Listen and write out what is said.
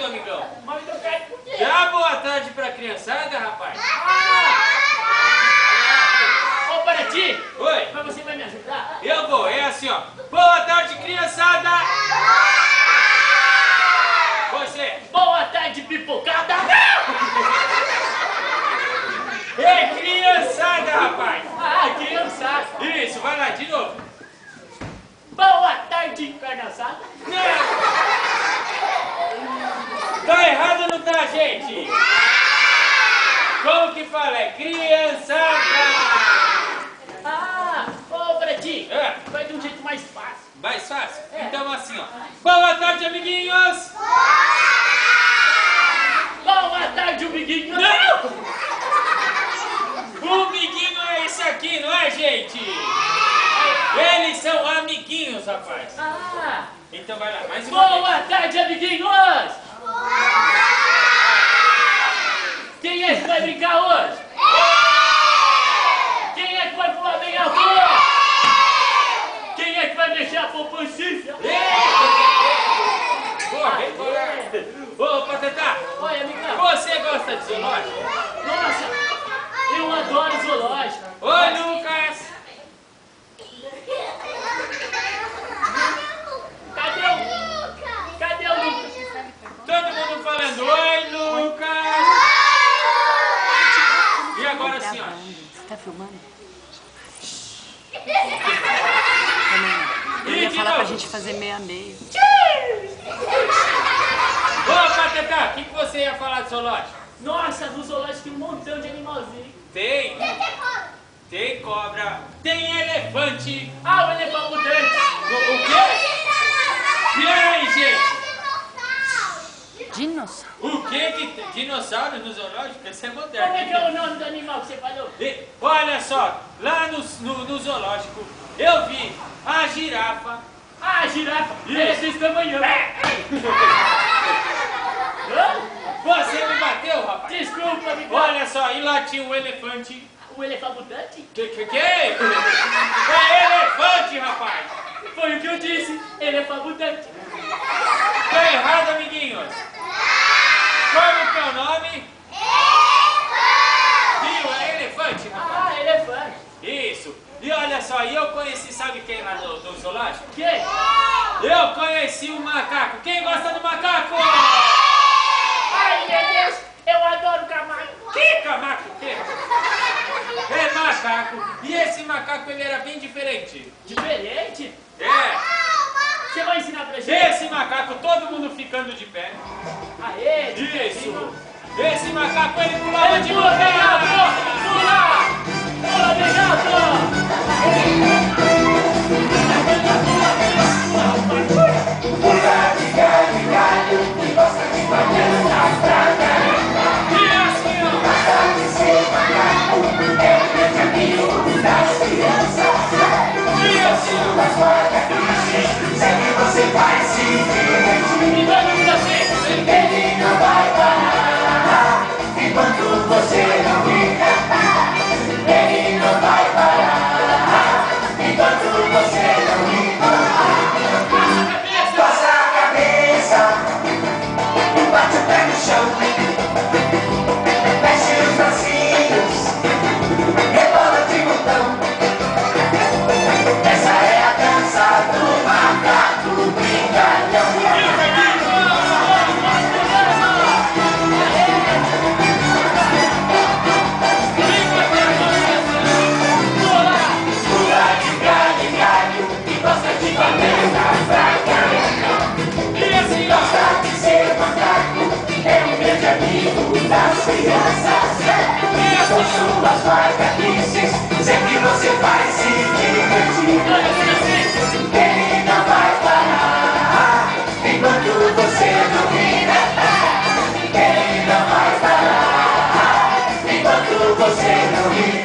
amigão. Mas não cai por quê? Dá boa tarde pra criançada, rapaz. Ô, Paraty! Oi. Mas você vai me ajudar? Eu vou, é assim, ó. Boa tarde, criançada. Você. Boa tarde, pipocada! É criançada, rapaz. Ah, criançada! Isso, vai lá, de novo. Boa tarde, encarnaçada! Não. Tá errado ou não tá, gente? Como que fala? É criançada. Ah, ô, Paraty! É. Vai de um jeito mais fácil. Mais fácil? É. Então assim, ó. Boa tarde, amiguinhos. Boa tarde, amiguinho! Não! O amiguinho é esse aqui, não é, gente? Eles são amiguinhos, rapaz. Ah! Então vai lá, mais uma vez. Boa tarde, amiguinhos! Quem é que vai brincar hoje? Quem é que vai pular bem alto? Quem é que vai mexer a poupancinha? Ô, Patatá, Oi, amigão. você gosta de zoológico? Nossa, eu adoro zoológico. Oi, Lucas. Cadê o Lucas? Todo mundo falando, oi, Lucas. E agora sim, ó. Você tá filmando? E Eu ia de falar pra novo. gente fazer meia meia. Ô, Patatá, o que você ia falar de zoológico? Nossa, no zoológico tem um montão de animalzinho. Tem. Tem cobra. Tem elefante. Ah, o elefante! O quê? E aí, gente? Dinossauro. O que que dinossauro no zoológico? Isso é moderno. Como é que é o nome do animal que você falou? E, olha só, lá no zoológico eu vi a girafa. Ah, a girafa! Isso. Ela é desse tamanho! Você me bateu, rapaz? Desculpa, amigo! Olha só, e lá tinha um elefante. O elefante? Que é? É elefante, rapaz! Foi o que eu disse! Elefante! Tá errado, amiguinhos! Como que é o nome? Viu? É elefante, rapaz! Ah, elefante! Isso! E olha só, e eu conheci, sabe quem lá no zoológico? Quem? Eu conheci um macaco! Quem gosta do macaco? Ai, meu Deus! Eu adoro camaco! Que macaco? Que? É macaco! E esse macaco, ele era bem diferente. Diferente? É! Você vai ensinar pra gente? Esse macaco, todo mundo ficando de pé. Aê! Isso! Esse macaco, ele pulava de Pula bem alto! montanha! Pula! Pula bem alto! E assim, ó! E assim, ó! E vamos assim! E assim, ó! Você não me